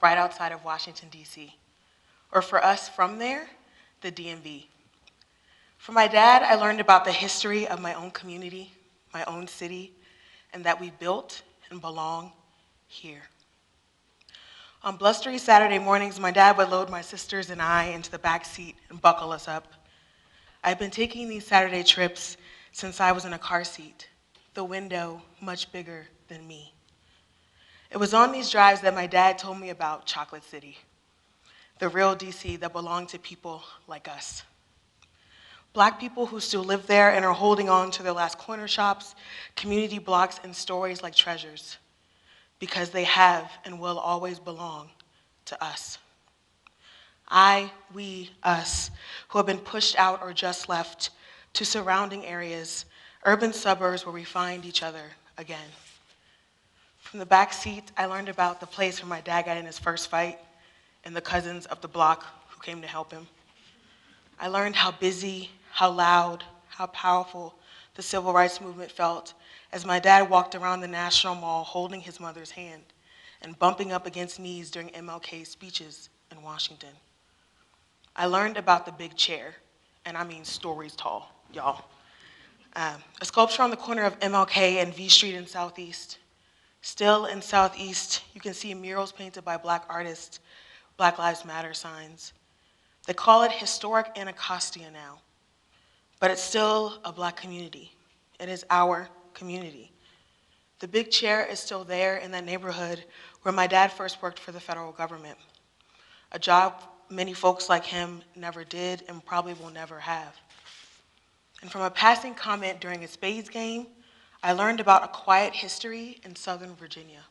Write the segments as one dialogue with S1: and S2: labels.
S1: right outside of Washington, D.C., or for us from there, the DMV. From my dad, I learned about the history of my own community, my own city, and that we built and belong here. On blustery Saturday mornings, my dad would load my sisters and I into the back seat and buckle us up. I've been taking these Saturday trips since I was in a car seat, the window much bigger than me. It was on these drives that my dad told me about Chocolate City, the real DC that belonged to people like us. Black people who still live there and are holding on to their last corner shops, community blocks, and stories like treasures, because they have and will always belong to us. We, us, who have been pushed out or just left to surrounding areas, urban suburbs where we find each other again. From the back seat, I learned about the place where my dad got in his first fight and the cousins of the block who came to help him. I learned how busy, how loud, how powerful the civil rights movement felt as my dad walked around the National Mall holding his mother's hand and bumping up against knees during MLK's speeches in Washington. I learned about the big chair, and I mean stories tall, y'all. A sculpture on the corner of MLK and V Street in Southeast. Still in Southeast, you can see murals painted by Black artists, Black Lives Matter signs. They call it historic Anacostia now, but it's still a Black community. It is our community. The big chair is still there in that neighborhood where my dad first worked for the federal government, a job many folks like him never did and probably will never have. And from a passing comment during a spades game, I learned about a quiet history in Southern Virginia.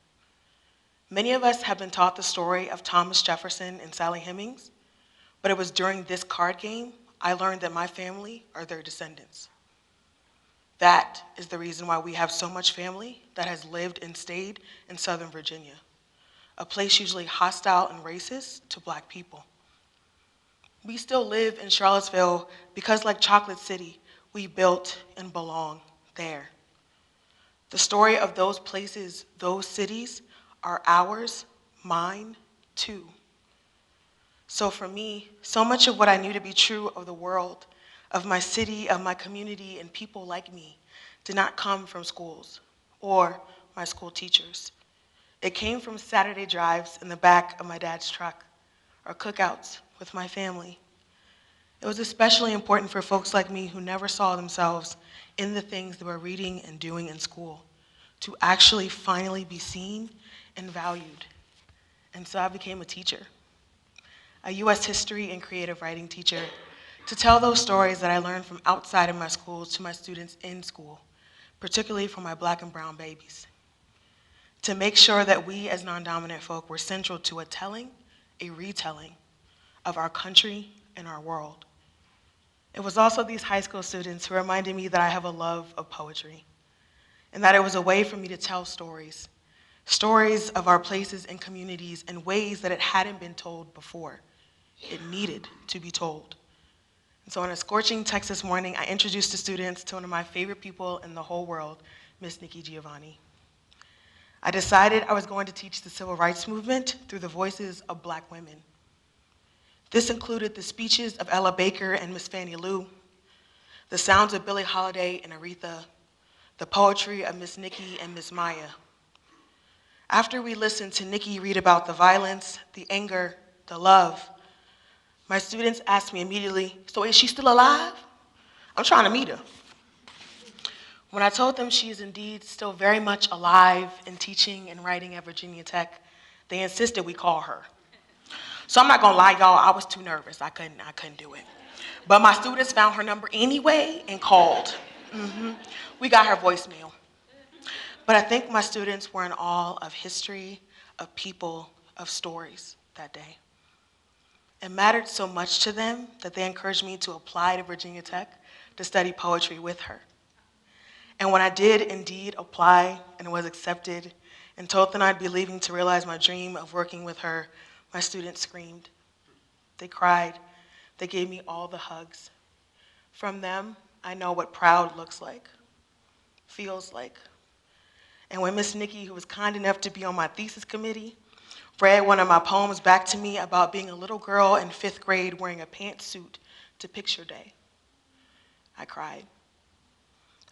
S1: Many of us have been taught the story of Thomas Jefferson and Sally Hemings, but it was during this card game I learned that my family are their descendants. That is the reason why we have so much family that has lived and stayed in Southern Virginia, a place usually hostile and racist to Black people. We still live in Charlottesville because, like Chocolate City, we built and belong there. The story of those places, those cities, are ours, mine, too. So for me, so much of what I knew to be true of the world, of my city, of my community, and people like me did not come from schools or my school teachers. It came from Saturday drives in the back of my dad's truck or cookouts with my family. It was especially important for folks like me who never saw themselves in the things they were reading and doing in school to actually finally be seen and valued. And so I became a teacher, a US history and creative writing teacher, to tell those stories that I learned from outside of my schools to my students in school, particularly for my Black and brown babies, to make sure that we as non-dominant folk were central to a telling, a retelling of our country and our world. It was also these high school students who reminded me that I have a love of poetry and that it was a way for me to tell stories, stories of our places and communities in ways that it hadn't been told before. It needed to be told. And so on a scorching Texas morning, I introduced the students to one of my favorite people in the whole world, Miss Nikki Giovanni. I decided I was going to teach the civil rights movement through the voices of Black women. This included the speeches of Ella Baker and Miss Fannie Lou, the sounds of Billie Holiday and Aretha, the poetry of Miss Nikki and Miss Maya. After we listened to Nikki read about the violence, the anger, the love, my students asked me immediately, so is she still alive? I'm trying to meet her. When I told them she is indeed still very much alive and teaching and writing at Virginia Tech, they insisted we call her. So I'm not gonna lie, y'all, I was too nervous. I couldn't do it. But my students found her number anyway and called. We got her voicemail. But I think my students were in awe of history, of people, of stories that day. It mattered so much to them that they encouraged me to apply to Virginia Tech to study poetry with her. And when I did indeed apply and was accepted and told them I'd be leaving to realize my dream of working with her, my students screamed. They cried. They gave me all the hugs. From them, I know what proud looks like, feels like. And when Miss Nikki, who was kind enough to be on my thesis committee, read one of my poems back to me about being a little girl in 5th grade wearing a pantsuit to picture day. I cried.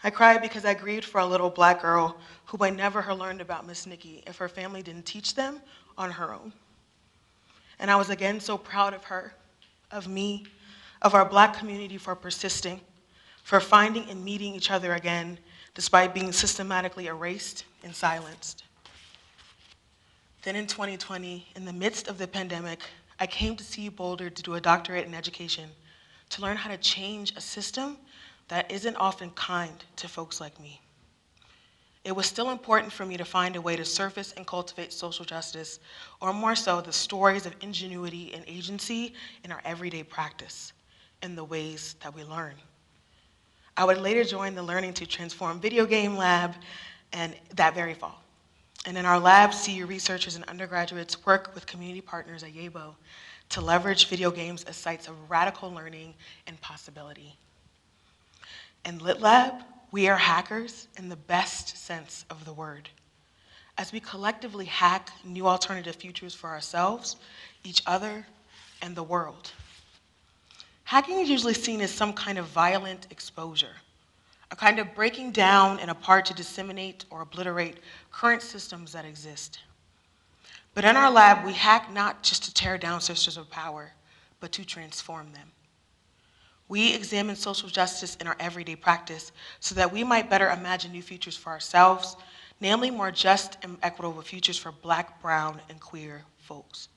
S1: I cried because I grieved for a little black girl who I never learned about Miss Nikki if her family didn't teach them on her own. And I was again so proud of her, of me, of our black community for persisting, for finding and meeting each other again despite being systematically erased and silenced. Then in 2020, in the midst of the pandemic, I came to see Boulder to do a doctorate in education, to learn how to change a system that isn't often kind to folks like me. It was still important for me to find a way to surface and cultivate social justice, or more so, the stories of ingenuity and agency in our everyday practice, in the ways that we learn. I would later join the Learning to Transform video game lab and that very fall. And in our lab, CU researchers and undergraduates work with community partners at Yabo to leverage video games as sites of radical learning and possibility. In Lit Lab, we are hackers in the best sense of the word, as we collectively hack new alternative futures for ourselves, each other, and the world. Hacking is usually seen as some kind of violent exposure, a kind of breaking down and apart to disseminate or obliterate current systems that exist. But in our lab, we hack not just to tear down systems of power, but to transform them. We examine social justice in our everyday practice so that we might better imagine new futures for ourselves, namely more just and equitable futures for Black, brown, and queer folks.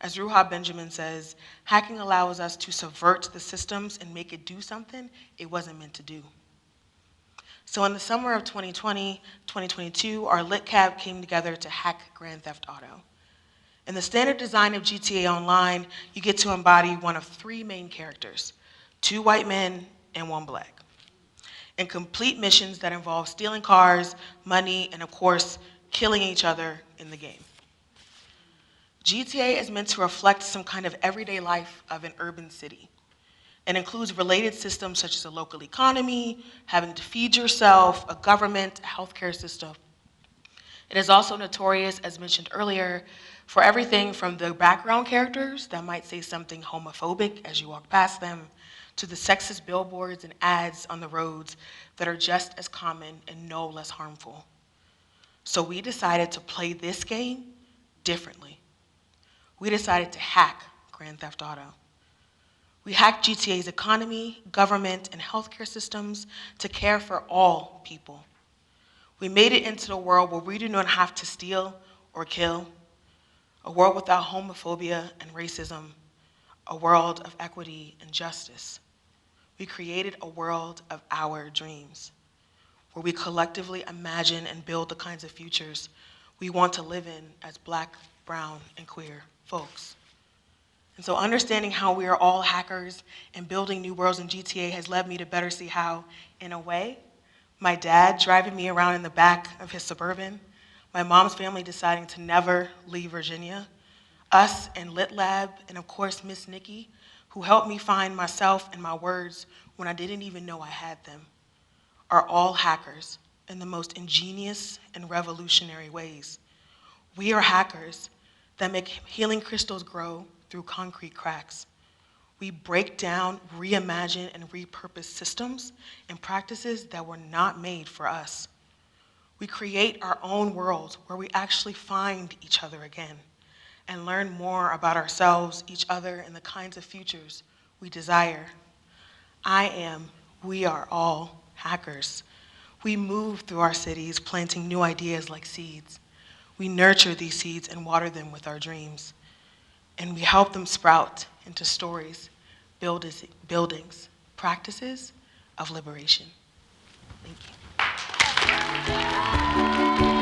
S1: As Ruha Benjamin says, hacking allows us to subvert the systems and make it do something it wasn't meant to do. So in the summer of 2020, 2022, our Lit Cab came together to hack Grand Theft Auto. In the standard design of GTA Online, you get to embody one of 3 main characters, 2 white men and 1 black, in complete missions that involve stealing cars, money, and of course, killing each other in the game. GTA is meant to reflect some kind of everyday life of an urban city. It includes related systems such as a local economy, having to feed yourself, a government, a healthcare system. It is also notorious, as mentioned earlier, for everything from the background characters that might say something homophobic as you walk past them, to the sexist billboards and ads on the roads that are just as common and no less harmful. So we decided to play this game differently. We decided to hack Grand Theft Auto. We hacked GTA's economy, government, and healthcare systems to care for all people. We made it into a world where we do not have to steal or kill, a world without homophobia and racism, a world of equity and justice. We created a world of our dreams, where we collectively imagine and build the kinds of futures we want to live in as Black, brown, and queer folks. And so understanding how we are all hackers and building new worlds in GTA has led me to better see how, in a way, my dad driving me around in the back of his Suburban, my mom's family deciding to never leave Virginia, us and Lit Lab, and of course Miss Nikki, who helped me find myself and my words when I didn't even know I had them, are all hackers in the most ingenious and revolutionary ways. We are hackers that make healing crystals grow through concrete cracks. We break down, reimagine, and repurpose systems and practices that were not made for us. We create our own world where we actually find each other again and learn more about ourselves, each other, and the kinds of futures we desire. We are all hackers. We move through our cities planting new ideas like seeds. We nurture these seeds and water them with our dreams. And we help them sprout into stories, buildings, practices of liberation. Thank you.